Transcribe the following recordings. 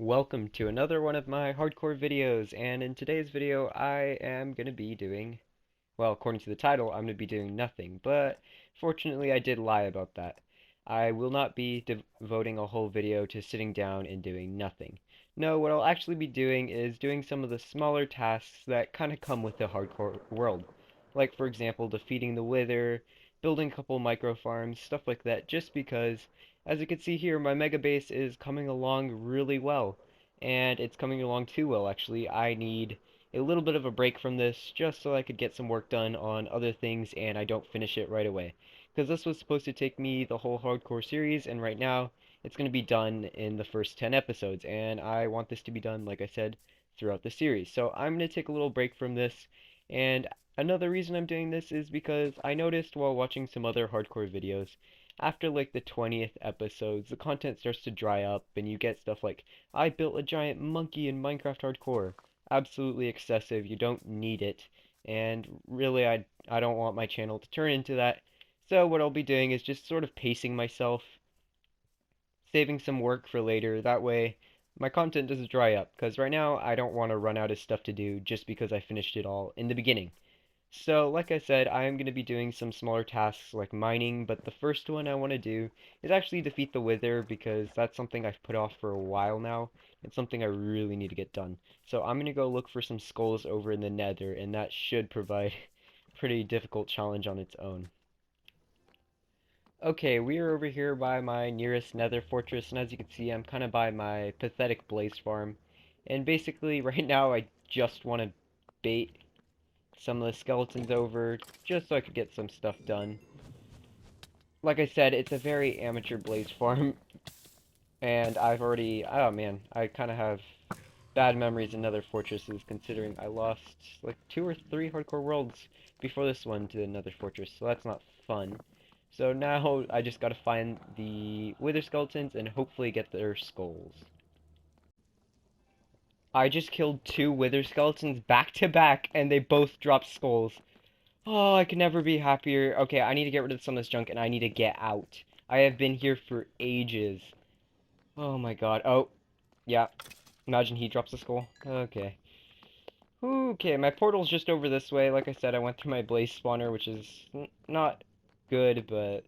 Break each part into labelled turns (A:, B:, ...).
A: Welcome to another one of my hardcore videos, and in today's video I am going to be doing, well, according to the title, I'm going to be doing nothing, but fortunately I did lie about that. I will not be devoting a whole video to sitting down and doing nothing. No, what I'll actually be doing is doing some of the smaller tasks that kind of come with the hardcore world. Like, for example, defeating the Wither, building a couple micro farms, stuff like that, just because, as you can see here, my mega base is coming along really well. And it's coming along too well, actually. I need a little bit of a break from this just so I could get some work done on other things and I don't finish it right away. Because this was supposed to take me the whole hardcore series, and right now it's going to be done in the first 10 episodes, and I want this to be done, like I said, throughout the series. So I'm going to take a little break from this, and another reason I'm doing this is because I noticed while watching some other hardcore videos, after like the 20th episodes, the content starts to dry up, and you get stuff like, I built a giant monkey in Minecraft Hardcore. Absolutely excessive, you don't need it, and really I don't want my channel to turn into that. So what I'll be doing is just sort of pacing myself, saving some work for later. That way my content doesn't dry up, because right now I don't want to run out of stuff to do just because I finished it all in the beginning. So, like I said, I am going to be doing some smaller tasks like mining, but the first one I want to do is actually defeat the Wither because that's something I've put off for a while now. It's something I really need to get done. So I'm going to go look for some skulls over in the Nether, and that should provide a pretty difficult challenge on its own. Okay, we are over here by my nearest Nether fortress, and as you can see, I'm kind of by my pathetic blaze farm. And basically, right now, I just want to bait some of the skeletons over just so I could get some stuff done. Like I said, it's a very amateur blaze farm, and I've already, oh man, I kind of have bad memories in Nether fortresses considering I lost like 2 or 3 hardcore worlds before this one to the Nether fortress, so that's not fun. So now I just gotta find the Wither skeletons and hopefully get their skulls. I just killed 2 Wither skeletons back to back, and they both dropped skulls. Oh, I could never be happier. Okay, I need to get rid of some of this junk and I need to get out. I have been here for ages. Oh my god. Oh, yeah. Imagine he drops a skull. Okay. Okay, my portal's just over this way. Like I said, I went through my blaze spawner, which is not good, but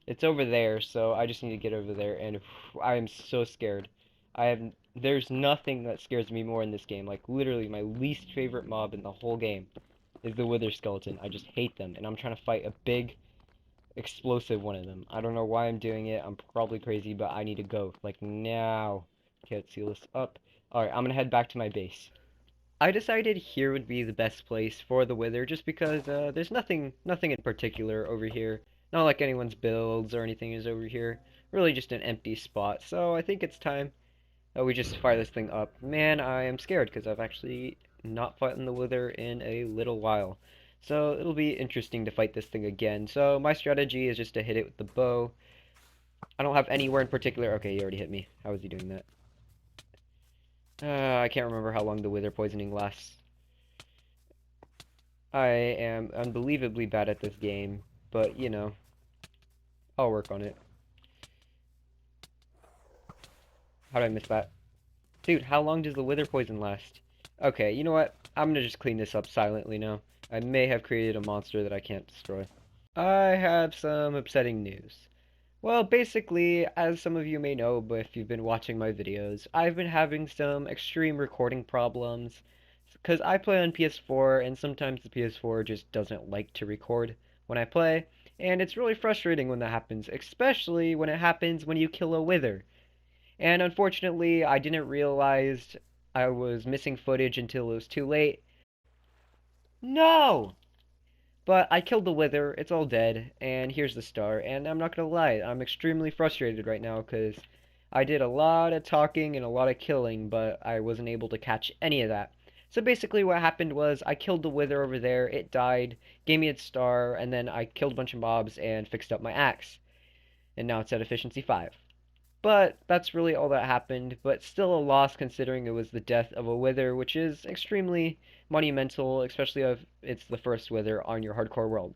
A: it's over there, so I just need to get over there, and I am so scared. I have, there's nothing that scares me more in this game. Like, literally, my least favorite mob in the whole game is the Wither Skeleton. I just hate them, and I'm trying to fight a big, explosive one of them. I don't know why I'm doing it. I'm probably crazy, but I need to go. Like, now. Okay, let's seal this up. Alright, I'm gonna head back to my base. I decided here would be the best place for the Wither, just because there's nothing in particular over here. Not like anyone's builds or anything is over here. Really just an empty spot. So I think it's time that we just fire this thing up. Man, I am scared because I've actually not fought in the Wither in a little while. So it'll be interesting to fight this thing again. So my strategy is just to hit it with the bow. I don't have anywhere in particular. Okay, he already hit me. How is he doing that? I can't remember how long the Wither poisoning lasts. I am unbelievably bad at this game, but you know, I'll work on it. How did I miss that? Dude, how long does the Wither poison last? Okay, you know what? I'm gonna just clean this up silently now. I may have created a monster that I can't destroy. I have some upsetting news. Well, basically, as some of you may know, but if you've been watching my videos, I've been having some extreme recording problems. Because I play on PS4, and sometimes the PS4 just doesn't like to record when I play, and it's really frustrating when that happens, especially when it happens when you kill a Wither. And unfortunately, I didn't realize I was missing footage until it was too late. No! But I killed the Wither, it's all dead, and here's the star, and I'm not gonna lie, I'm extremely frustrated right now, because I did a lot of talking and a lot of killing, but I wasn't able to catch any of that. So basically what happened was, I killed the Wither over there, it died, gave me its star, and then I killed a bunch of mobs and fixed up my axe. And now it's at efficiency 5. But that's really all that happened, but still a loss considering it was the death of a Wither, which is extremely monumental, especially if it's the first Wither on your hardcore world.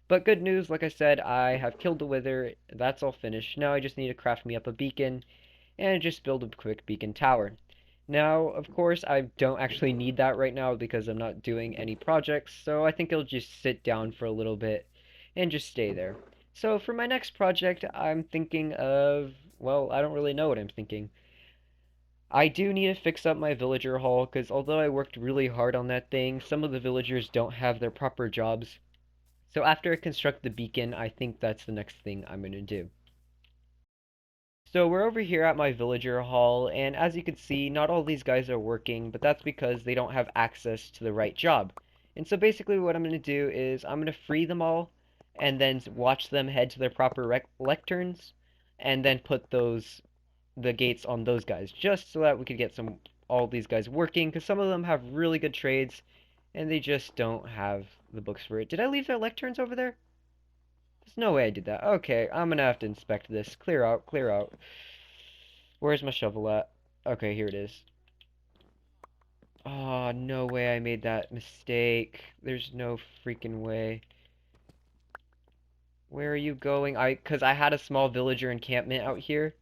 A: But good news, like I said, I have killed the Wither, that's all finished. Now I just need to craft me up a beacon, and just build a quick beacon tower. Now, of course, I don't actually need that right now because I'm not doing any projects, so I think I'll just sit down for a little bit and just stay there. So for my next project, I'm thinking of, well, I don't really know what I'm thinking. I do need to fix up my villager hall because although I worked really hard on that thing, some of the villagers don't have their proper jobs. So after I construct the beacon, I think that's the next thing I'm going to do. So we're over here at my villager hall, and as you can see, not all these guys are working, but that's because they don't have access to the right job. And so basically what I'm going to do is I'm going to free them all, and then watch them head to their proper lecterns, and then put the gates on those guys, just so that we could get all these guys working, because some of them have really good trades, and they just don't have the books for it. Did I leave their lecterns over there? There's no way I did that. Okay, I'm gonna have to inspect this. Clear out, clear out. Where's my shovel at? Okay, here it is. Oh, no way I made that mistake. There's no freaking way. Where are you going? Cause I had a small villager encampment out here,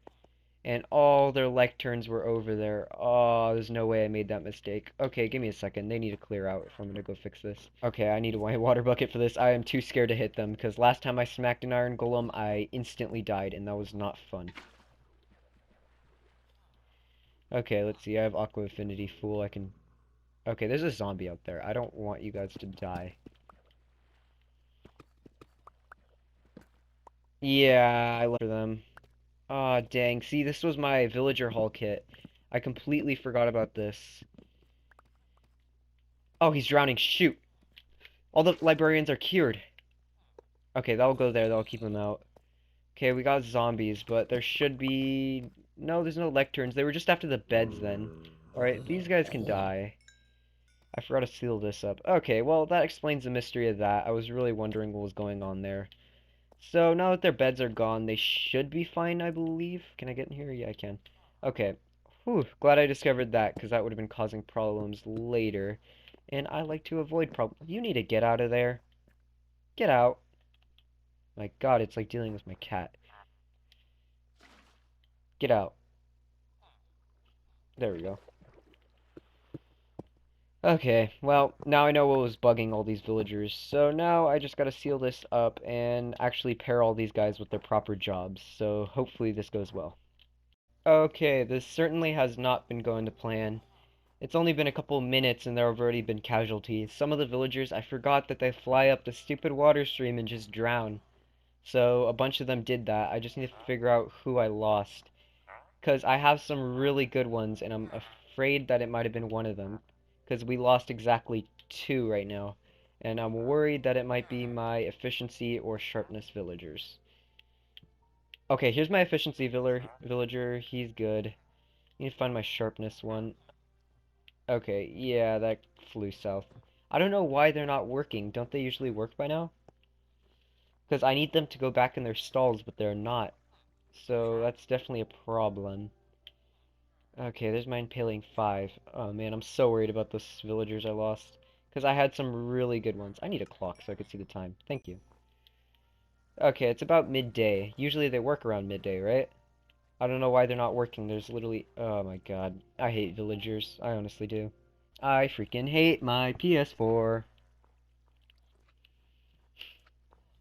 A: and all their lecterns were over there. Oh, there's no way I made that mistake. Okay, give me a second. They need to clear out if I'm gonna go fix this. Okay, I need a white water bucket for this. I am too scared to hit them, because last time I smacked an iron golem, I instantly died, and that was not fun. Okay, let's see. I have Aqua Affinity Full. I can... Okay, there's a zombie out there. I don't want you guys to die. Yeah, I left for them. Aw, dang. See, this was my villager hall kit. I completely forgot about this. Oh, he's drowning. Shoot. All the librarians are cured. Okay, that'll go there. That'll keep them out. Okay, we got zombies, but there should be... No, there's no lecterns. They were just after the beds then. Alright, these guys can die. I forgot to seal this up. Okay, well, that explains the mystery of that. I was really wondering what was going on there. So, now that their beds are gone, they should be fine, I believe. Can I get in here? Yeah, I can. Okay. Whew, glad I discovered that, because that would have been causing problems later. And I like to avoid problems. You need to get out of there. Get out. My god, it's like dealing with my cat. Get out. There we go. Okay, well, now I know what was bugging all these villagers, so now I just gotta seal this up and actually pair all these guys with their proper jobs, so hopefully this goes well. Okay, this certainly has not been going to plan. It's only been a couple minutes and there have already been casualties. Some of the villagers, I forgot that they fly up the stupid water stream and just drown. So a bunch of them did that. I just need to figure out who I lost. Because I have some really good ones, and I'm afraid that it might have been one of them. Because we lost exactly two right now. And I'm worried that it might be my efficiency or sharpness villagers. Okay, here's my efficiency villager. He's good. I need to find my sharpness one. Okay, yeah, that flew south. I don't know why they're not working. Don't they usually work by now? Because I need them to go back in their stalls, but they're not. So that's definitely a problem. Okay, there's my impaling 5. Oh man, I'm so worried about those villagers I lost. Because I had some really good ones. I need a clock so I could see the time. Thank you. Okay, it's about midday. Usually they work around midday, right? I don't know why they're not working. There's literally... Oh my god. I hate villagers. I honestly do. I freaking hate my PS4.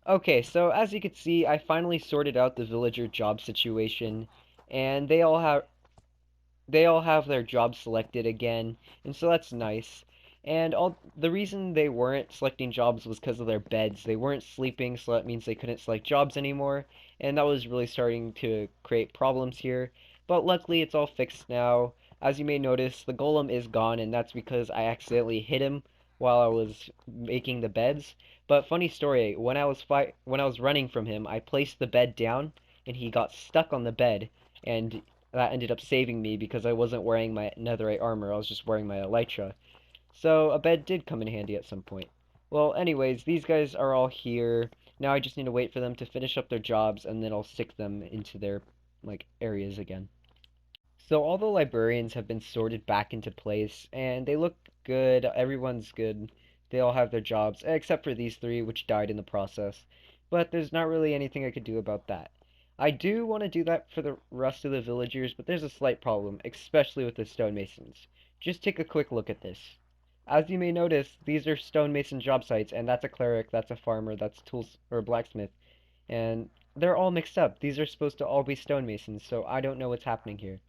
A: Okay, so as you can see, I finally sorted out the villager job situation. And they all have their jobs selected again, and so that's nice. And all the reason they weren't selecting jobs was because of their beds. They weren't sleeping, so that means they couldn't select jobs anymore, and that was really starting to create problems here. But luckily, it's all fixed now. As you may notice, the golem is gone, and that's because I accidentally hit him while I was making the beds. But funny story, when I was running from him, I placed the bed down, and he got stuck on the bed, and that ended up saving me because I wasn't wearing my netherite armor, I was just wearing my elytra. So a bed did come in handy at some point. Well, anyways, these guys are all here. Now I just need to wait for them to finish up their jobs, and then I'll stick them into their, like, areas again. So all the librarians have been sorted back into place, and they look good. Everyone's good. They all have their jobs, except for these three, which died in the process. But there's not really anything I could do about that. I do want to do that for the rest of the villagers, but there's a slight problem, especially with the stonemasons. Just take a quick look at this. As you may notice, these are stonemason job sites, and that's a cleric, that's a farmer, that's tools or blacksmith, and they're all mixed up. These are supposed to all be stonemasons, so I don't know what's happening here.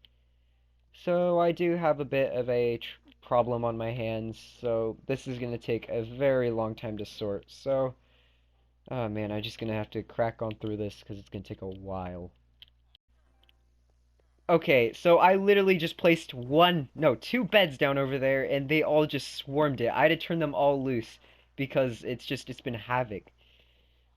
A: So I do have a bit of a problem on my hands, so this is going to take a very long time to sort. So, oh man, I'm just going to have to crack on through this because it's going to take a while. Okay, so I literally just placed no, two beds down over there, and they all just swarmed it. I had to turn them all loose because it's been havoc.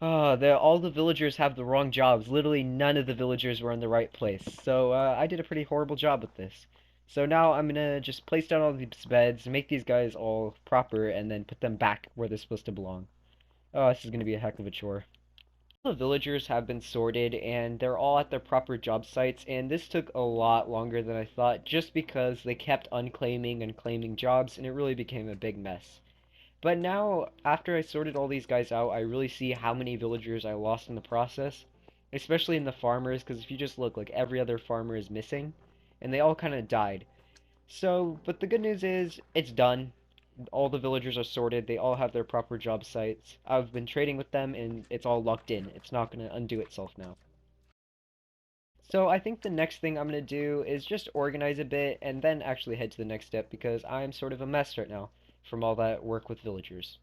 A: All the villagers have the wrong jobs. Literally none of the villagers were in the right place. So, I did a pretty horrible job with this. So now I'm gonna just place down all these beds, make these guys all proper, and then put them back where they're supposed to belong. Oh, this is gonna be a heck of a chore. The villagers have been sorted and they're all at their proper job sites, and this took a lot longer than I thought just because they kept unclaiming and claiming jobs, and it really became a big mess. But now, after I sorted all these guys out, I really see how many villagers I lost in the process, especially in the farmers, because if you just look, like every other farmer is missing, and they all kind of died. So, but the good news is, it's done. All the villagers are sorted, they all have their proper job sites. I've been trading with them, and it's all locked in. It's not going to undo itself now. So I think the next thing I'm going to do is just organize a bit, and then actually head to the next step, because I'm sort of a mess right now from all that work with villagers.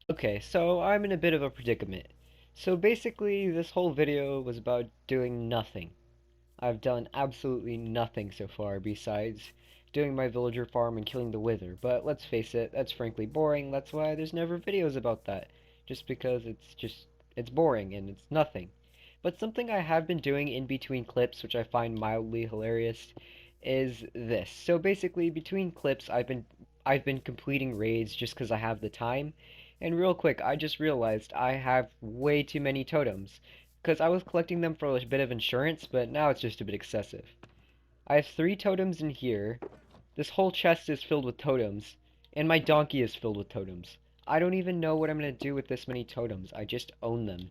A: Okay, so I'm in a bit of a predicament. So basically, this whole video was about doing nothing. I've done absolutely nothing so far besides doing my villager farm and killing the wither, but let's face it, that's frankly boring. That's why there's never videos about that. Just because it's boring and it's nothing. But something I have been doing in between clips, which I find mildly hilarious, is this. So basically, between clips, I've been completing raids just because I have the time. And real quick, I just realized I have way too many totems. Because I was collecting them for a bit of insurance, but now it's just a bit excessive. I have 3 totems in here. This whole chest is filled with totems. And my donkey is filled with totems. I don't even know what I'm going to do with this many totems. I just own them.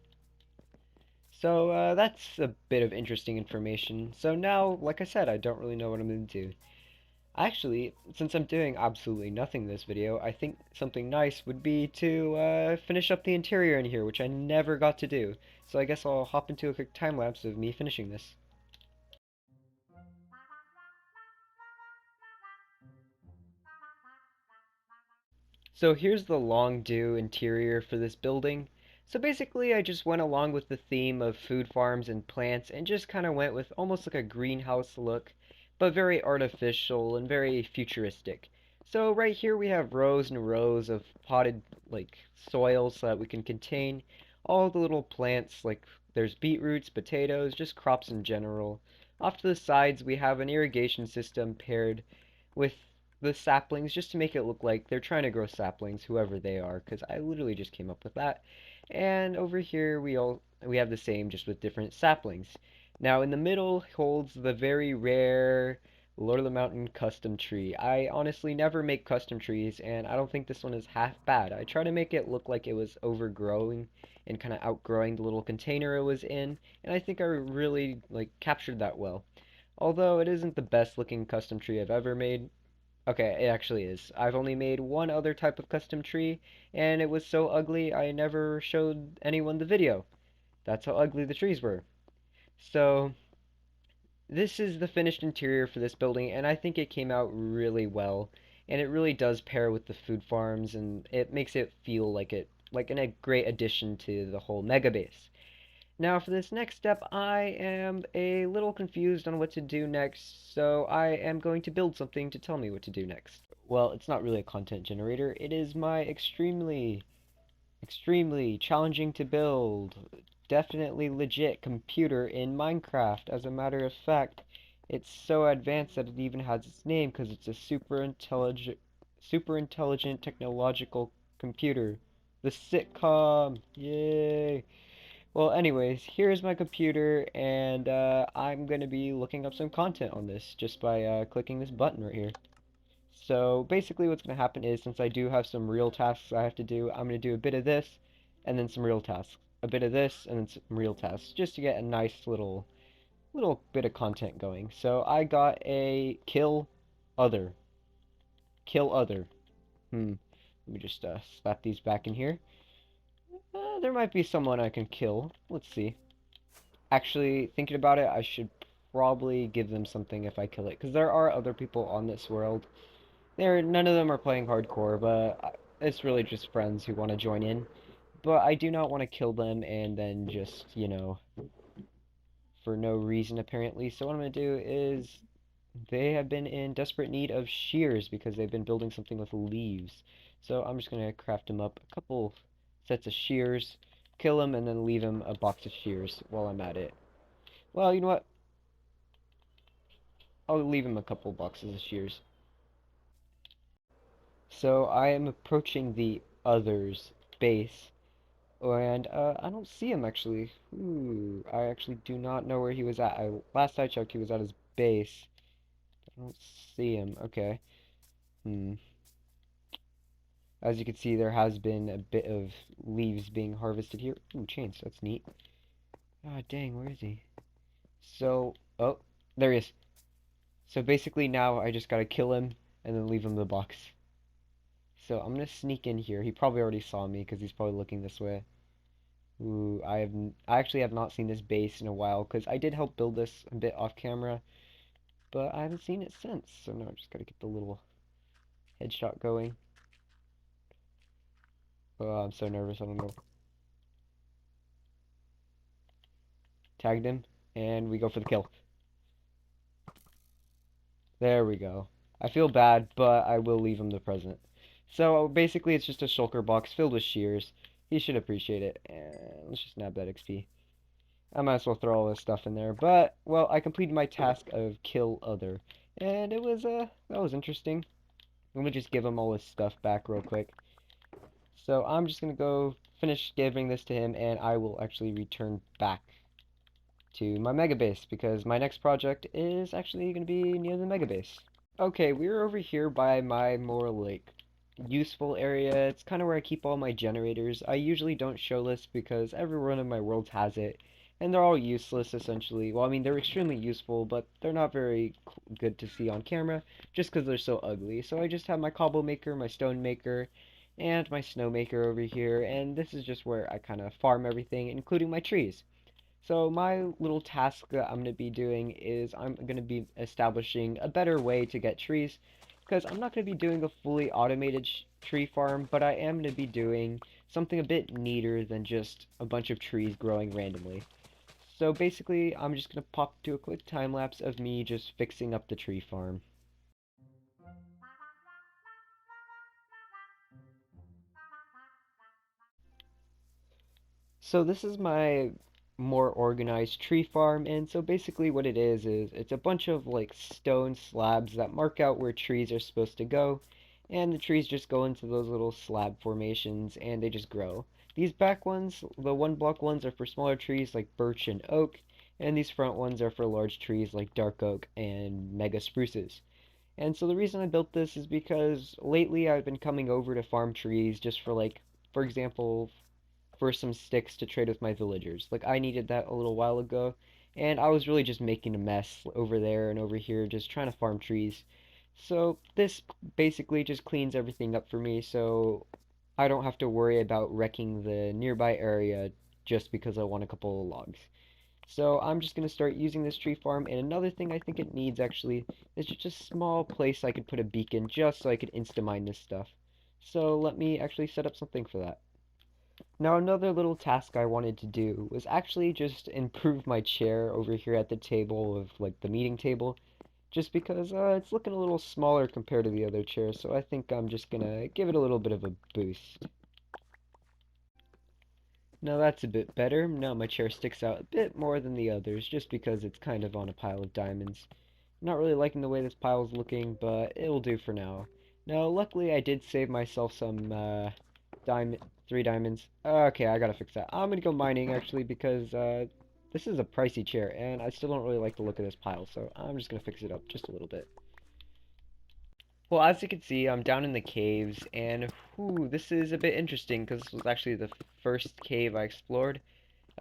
A: So, that's a bit of interesting information. So now, like I said, I don't really know what I'm going to do. Actually, since I'm doing absolutely nothing this video, I think something nice would be to finish up the interior in here, which I never got to do. So I guess I'll hop into a quick time lapse of me finishing this. So here's the long due interior for this building. So basically I just went along with the theme of food farms and plants and just kind of went with almost like a greenhouse look, but very artificial and very futuristic. So right here we have rows and rows of potted like soil so that we can contain all the little plants, like there's beetroots, potatoes, just crops in general. Off to the sides we have an irrigation system paired with the saplings just to make it look like they're trying to grow saplings, whoever they are, because I literally just came up with that. And over here we have the same just with different saplings. Now in the middle holds the very rare Lord of the Mountain custom tree. I honestly never make custom trees, and I don't think this one is half bad. I try to make it look like it was overgrowing and kind of outgrowing the little container it was in, and I think I really like captured that well. Although it isn't the best looking custom tree I've ever made, okay, it actually is. I've only made one other type of custom tree, and it was so ugly I never showed anyone the video. That's how ugly the trees were. So, this is the finished interior for this building, and I think it came out really well. And it really does pair with the food farms, and it makes it feel like a great addition to the whole mega base. Now for this next step, I am a little confused on what to do next, so I am going to build something to tell me what to do next. Well, it's not really a content generator, it is my extremely challenging to build, definitely legit computer in Minecraft. As a matter of fact, it's so advanced that it even has its name because it's a super intelligent technological computer. The sitcom, yay! Well, anyways, here's my computer, and I'm going to be looking up some content on this just by clicking this button right here. So basically what's going to happen is, since I do have some real tasks I have to do, I'm going to do a bit of this, and then some real tasks. a bit of this and then some real tasks, just to get a nice little bit of content going. So I got a other. Kill other. Let me just slap these back in here. There might be someone I can kill. Let's see. Actually, thinking about it, I should probably give them something if I kill it, because there are other people on this world. None of them are playing hardcore, but it's really just friends who want to join in. But I do not want to kill them and then just, for no reason apparently. So what I'm going to do is they have been in desperate need of shears because they've been building something with leaves. So I'm just going to craft them up a couple sets of shears, kill them, and then leave them a box of shears while I'm at it. Well, you know what? I'll leave him a couple boxes of shears. So I am approaching the other's base, and I don't see him actually. Ooh, I actually do not know where he was at. Last I checked, he was at his base. I don't see him. Okay. Hmm. As you can see, there has been a bit of leaves being harvested here. Ooh, chains. That's neat. Ah, dang, where is he? So, oh, there he is. So basically now I just gotta kill him and then leave him the box. So I'm gonna sneak in here. He probably already saw me because he's probably looking this way. Ooh, I actually have not seen this base in a while because I did help build this a bit off camera, but I haven't seen it since. So now I just gotta get the little headshot going. Oh, I'm so nervous. I don't know. Tagged him, and we go for the kill. There we go. I feel bad, but I will leave him the present. So basically, it's just a shulker box filled with shears. He should appreciate it. And let's just nab that XP. I might as well throw all this stuff in there. But, well, I completed my task of kill other. And it was, that was interesting. I'm gonna just give him all his stuff back real quick. So I'm just gonna go finish giving this to him, and I will actually return back to my mega base, because my next project is actually gonna be near the mega base. Okay, we're over here by my more, like, useful area. It's kind of where I keep all my generators. I usually don't show this because every one of my worlds has it, and they're all useless, essentially. Well, I mean, they're extremely useful, but they're not very good to see on camera, just because they're so ugly. So I just have my cobble maker, my stone maker, and my snow maker over here, and this is just where I kind of farm everything, including my trees. So my little task that I'm going to be doing is I'm going to be establishing a better way to get trees, because I'm not going to be doing a fully automated tree farm, but I am going to be doing something a bit neater than just a bunch of trees growing randomly. So basically, I'm just going to pop to a quick time lapse of me just fixing up the tree farm. So this is my more organized tree farm, and so basically what it is it's a bunch of like stone slabs that mark out where trees are supposed to go, and the trees just go into those little slab formations and they just grow. These back ones, the 1 block ones, are for smaller trees like birch and oak, and these front ones are for large trees like dark oak and mega spruces. And so the reason I built this is because lately I've been coming over to farm trees just for like, for example, for some sticks to trade with my villagers. Like, I needed that a little while ago, and I was really just making a mess over there and over here, just trying to farm trees. So this basically just cleans everything up for me, so I don't have to worry about wrecking the nearby area just because I want a couple of logs. So I'm just going to start using this tree farm, and another thing I think it needs actually is just a small place I could put a beacon just so I could insta-mine this stuff. So let me actually set up something for that. Now another little task I wanted to do was actually just improve my chair over here at the table of like the meeting table, just because it's looking a little smaller compared to the other chairs, so I think I'm just gonna give it a little bit of a boost. Now that's a bit better. Now my chair sticks out a bit more than the others, just because it's kind of on a pile of diamonds. Not really liking the way this pile's looking, but it'll do for now. Now, luckily I did save myself some diamond, 3 diamonds. Okay, I gotta fix that. I'm gonna go mining actually because this is a pricey chair and I still don't really like the look of this pile, so I'm just gonna fix it up just a little bit. Well, as you can see, I'm down in the caves, and whew, this is a bit interesting because this was actually the first cave I explored.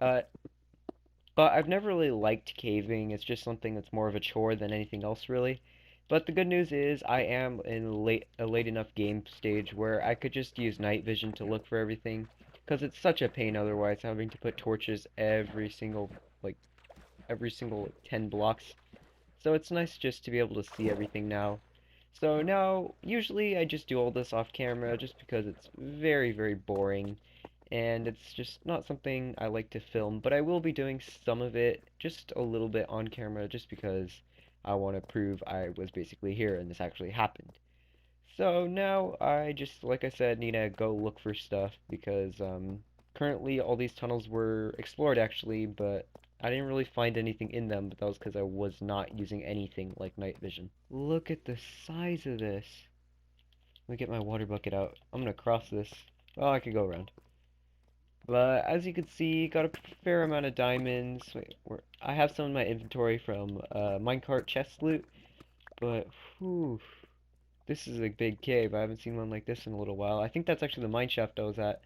A: Uh, but I've never really liked caving. It's just something that's more of a chore than anything else, really. But the good news is I am in a late enough game stage where I could just use night vision to look for everything, because it's such a pain otherwise having to put torches like every single 10 blocks. So it's nice just to be able to see everything now. So now, usually I just do all this off camera just because it's very, very boring and it's just not something I like to film, but I will be doing some of it just a little bit on camera just because I want to prove I was basically here and this actually happened. So now I just, like I said, need to go look for stuff because currently all these tunnels were explored actually, but I didn't really find anything in them, but that was because I was not using anything like night vision. Look at the size of this. Let me get my water bucket out. I'm gonna cross this. Oh, I could go around. But as you can see, got a fair amount of diamonds. Wait, I have some in my inventory from minecart chest loot, but whew, this is a big cave. I haven't seen one like this in a little while. I think that's actually the mine shaft I was at.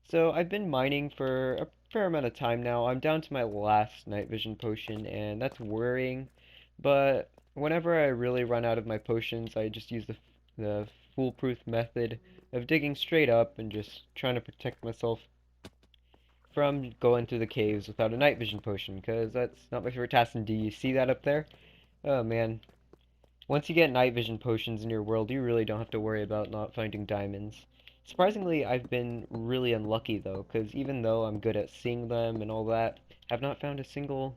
A: So I've been mining for a fair amount of time now. I'm down to my last night vision potion, and that's worrying. But whenever I really run out of my potions, I just use the foolproof method of digging straight up and just trying to protect myself from going through the caves without a night vision potion, because that's not my favorite task. And do you see that up there? Oh man. Once you get night vision potions in your world, you really don't have to worry about not finding diamonds. Surprisingly, I've been really unlucky though, because even though I'm good at seeing them and all that, I've not found a single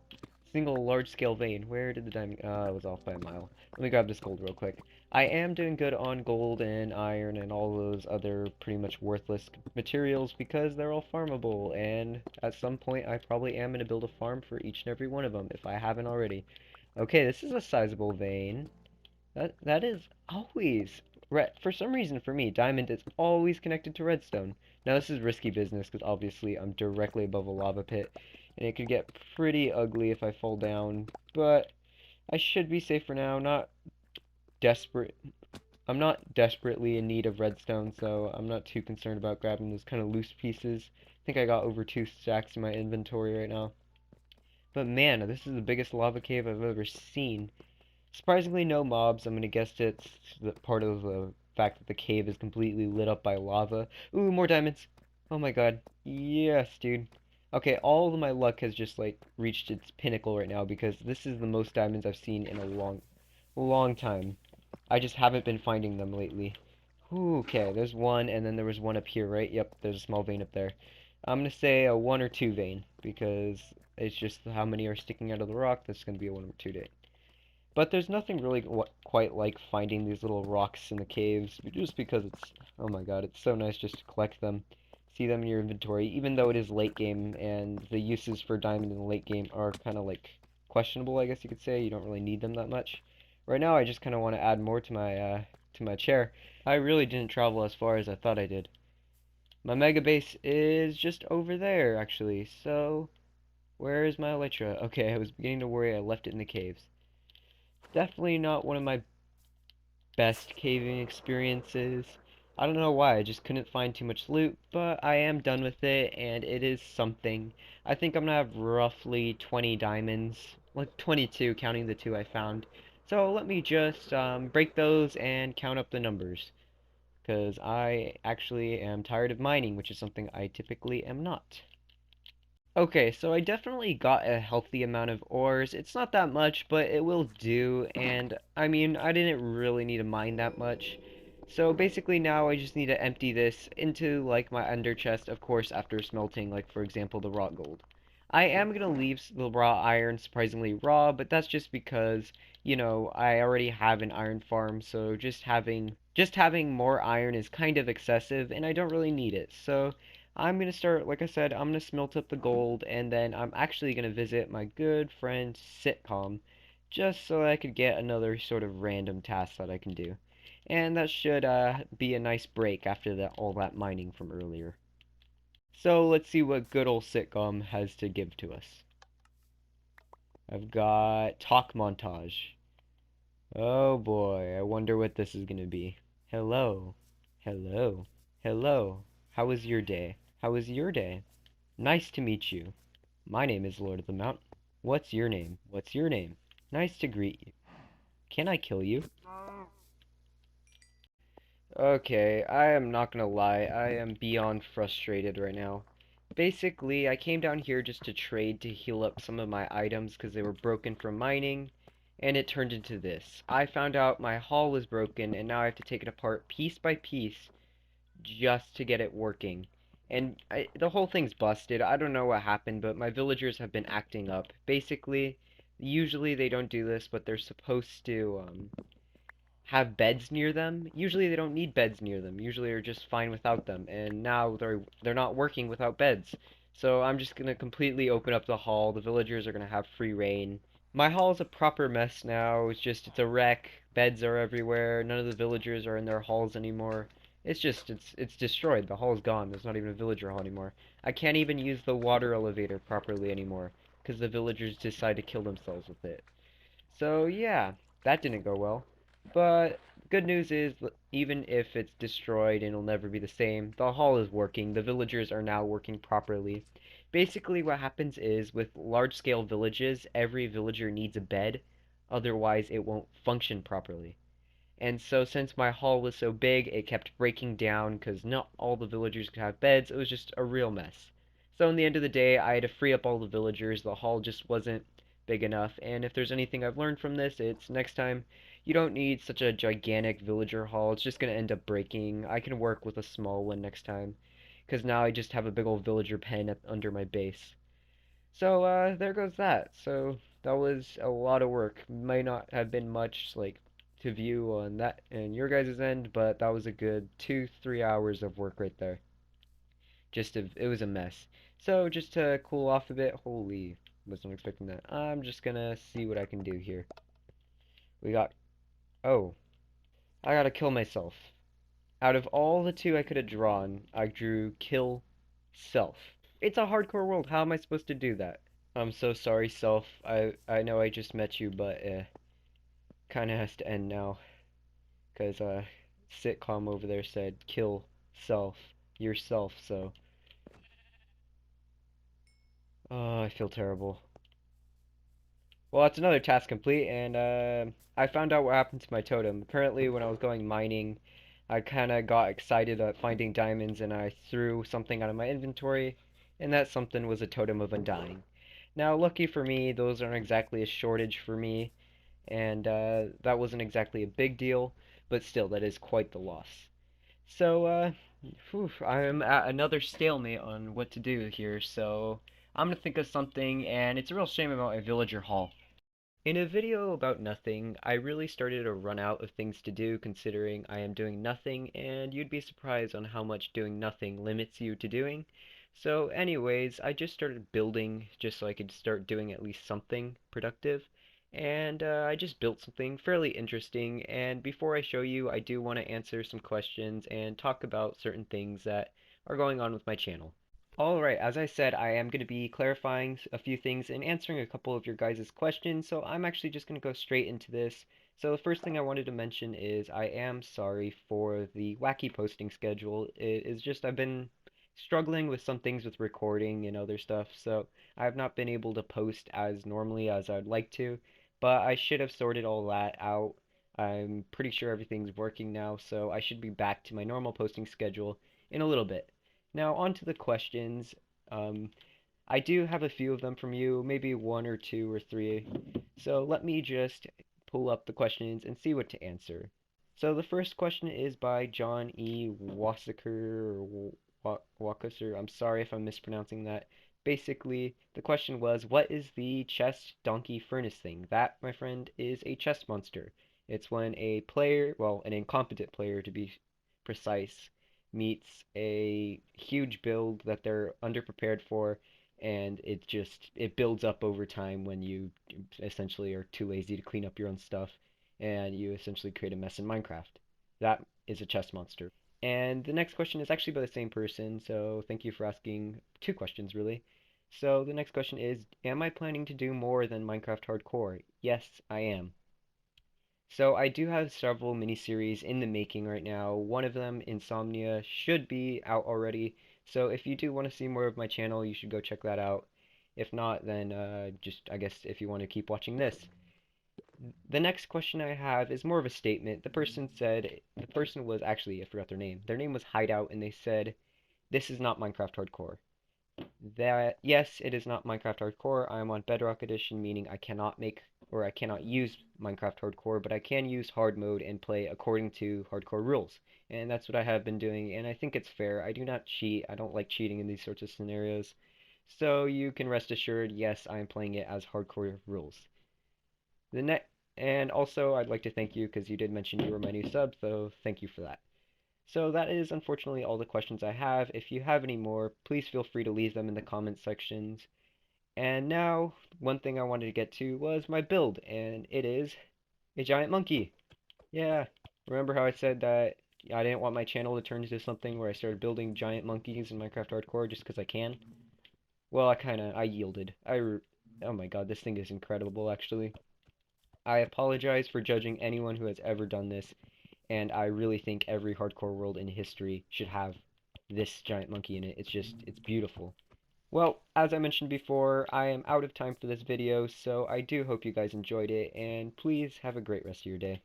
A: large-scale vein. Where did the diamond? It was off by a mile. Let me grab this gold real quick. I am doing good on gold and iron and all those other pretty much worthless materials because they're all farmable, and at some point I probably am going to build a farm for each and every one of them if I haven't already. Okay, this is a sizable vein. That is always red. For some reason, for me, diamond is always connected to redstone. Now this is risky business because obviously I'm directly above a lava pit, and it could get pretty ugly if I fall down. But I should be safe for now. Not desperate. I'm not desperately in need of redstone, so I'm not too concerned about grabbing those kind of loose pieces. I think I got over 2 stacks in my inventory right now. But man, this is the biggest lava cave I've ever seen. Surprisingly, no mobs. I'm gonna guess it's part of the fact that the cave is completely lit up by lava. Ooh, more diamonds. Oh my god. Yes, dude. Okay, all of my luck has just like reached its pinnacle right now because this is the most diamonds I've seen in a long time. I just haven't been finding them lately. Ooh, okay, there's one, and then there was one up here, right? Yep, there's a small vein up there. I'm gonna say a 1 or 2 vein because it's just how many are sticking out of the rock. That's gonna be a 1 or 2 vein. But there's nothing really quite like finding these little rocks in the caves, just because oh my god, it's so nice just to collect them, see them in your inventory, even though it is late game, and the uses for diamond in the late game are kind of like questionable, I guess you could say. You don't really need them that much. Right now, I just kind of want to add more to my chair. I really didn't travel as far as I thought I did. My mega base is just over there, actually, so where is my elytra? Okay, I was beginning to worry I left it in the caves. Definitely not one of my best caving experiences. I don't know why, I just couldn't find too much loot, but I am done with it, and it is something. I think I'm gonna have roughly 20 diamonds, like 22 counting the 2 I found. So let me just break those and count up the numbers, because I actually am tired of mining, which is something I typically am not. Okay, so I definitely got a healthy amount of ores. It's not that much, but it will do, and I mean, I didn't really need to mine that much. So basically now I just need to empty this into like my ender chest, of course, after smelting, like for example, the raw gold. I am gonna leave the raw iron surprisingly raw, but that's just because, you know, I already have an iron farm, so just having more iron is kind of excessive, and I don't really need it. So I'm gonna start, like I said, I'm gonna smelt up the gold, and then I'm actually gonna visit my good friend Sitcom, just so I could get another sort of random task that I can do. And that should be a nice break after all that mining from earlier. So let's see what good old Sitcom has to give to us. I've got talk montage. Oh boy, I wonder what this is gonna be. Hello. Hello. Hello. How was your day? How was your day? Nice to meet you. My name is Lord of the Mount. What's your name? What's your name? Nice to greet you. Can I kill you? Okay, I am not gonna lie, I am beyond frustrated right now. Basically, I came down here just to trade to heal up some of my items because they were broken from mining, and it turned into this. I found out my hull was broken, and now I have to take it apart piece by piece just to get it working. And the whole thing's busted. I don't know what happened, but my villagers have been acting up. Basically, usually they don't do this, but they're supposed to have beds near them. Usually they don't need beds near them. Usually they're just fine without them. And now they're not working without beds. So I'm just gonna completely open up the hall. The villagers are gonna have free reign. My hall is a proper mess now. It's a wreck. Beds are everywhere. None of the villagers are in their halls anymore. It's destroyed. The hall's gone. There's not even a villager hall anymore. I can't even use the water elevator properly anymore because the villagers decide to kill themselves with it. So yeah, that didn't go well. But good news is, even if it's destroyed and it'll never be the same, the hall is working. The villagers are now working properly. Basically, what happens is, with large-scale villages, every villager needs a bed, otherwise it won't function properly. And so since my hall was so big, it kept breaking down because not all the villagers could have beds. It was just a real mess. So in the end of the day, I had to free up all the villagers. The hall just wasn't big enough. And if there's anything I've learned from this, it's next time you don't need such a gigantic villager hall. It's just going to end up breaking. I can work with a small one next time because now I just have a big old villager pen under my base. So there goes that. So that was a lot of work. Might not have been much like to view on that and your guys' end, but that was a good 2, 3 hours of work right there. It was a mess. So just to cool off a bit, holy, wasn't expecting that. I'm just gonna see what I can do here. We got, oh, I gotta kill myself. Out of all the two I could have drawn, I drew kill self. It's a hardcore world. How am I supposed to do that? I'm so sorry, Self. I know I just met you, but kind of has to end now. Cause sitcom over there said kill self yourself. So I feel terrible. Well, that's another task complete, and I found out what happened to my totem. Currently, when I was going mining, I kind of got excited at finding diamonds, and I threw something out of my inventory, and that something was a totem of undying. Now, lucky for me, those aren't exactly a shortage for me, and that wasn't exactly a big deal, but still, that is quite the loss. So, whew, I'm at another stalemate on what to do here, so I'm gonna think of something, and it's a real shame about my villager hall. In a video about nothing, I really started to run out of things to do considering I am doing nothing, and you'd be surprised on how much doing nothing limits you to doing. So anyways, I just started building just so I could start doing at least something productive, and I just built something fairly interesting, and before I show you, I do want to answer some questions and talk about certain things that are going on with my channel. Alright, as I said, I am going to be clarifying a few things and answering a couple of your guys' questions, so I'm actually just going to go straight into this. So the first thing I wanted to mention is I am sorry for the wacky posting schedule. It is just I've been struggling with some things with recording and other stuff, so I have not been able to post as normally as I'd like to, but I should have sorted all that out. I'm pretty sure everything's working now, so I should be back to my normal posting schedule in a little bit. Now, on to the questions. Um, I do have a few of them from you, maybe one or two or three. So let me just pull up the questions and see what to answer. So the first question is by John E. Wasser or Wakasser. I'm sorry if I'm mispronouncing that. Basically, the question was, what is the chest donkey furnace thing? That, my friend, is a chest monster. It's when a player, well, an incompetent player to be precise, meets a huge build that they're underprepared for, and it builds up over time when you essentially are too lazy to clean up your own stuff, and you essentially create a mess in Minecraft. That is a chest monster. And the next question is actually by the same person, so thank you for asking two questions really. So the next question is, am I planning to do more than Minecraft Hardcore? Yes, I am. So I do have several miniseries in the making right now. One of them, Insomnia, should be out already. So if you do want to see more of my channel, you should go check that out. If not, then just, I guess, if you want to keep watching this. The next question I have is more of a statement. The person was actually, I forgot their name. Their name was Hideout, and they said, "This is not Minecraft Hardcore." That, yes, it is not Minecraft Hardcore. I am on Bedrock Edition, meaning I cannot use Minecraft Hardcore, but I can use hard mode and play according to hardcore rules. And that's what I have been doing, and I think it's fair. I do not cheat. I don't like cheating in these sorts of scenarios. So you can rest assured, yes, I am playing it as hardcore rules. The net and also I'd like to thank you because you did mention you were my new sub, so thank you for that. So that is unfortunately all the questions I have. If you have any more, please feel free to leave them in the comment sections. And now, one thing I wanted to get to was my build, and it is a giant monkey. Yeah, remember how I said that I didn't want my channel to turn into something where I started building giant monkeys in Minecraft Hardcore just because I can? Well, I yielded. Oh my god, this thing is incredible actually. I apologize for judging anyone who has ever done this, and I really think every hardcore world in history should have this giant monkey in it. It's beautiful. Well, as I mentioned before, I am out of time for this video, so I do hope you guys enjoyed it, and please have a great rest of your day.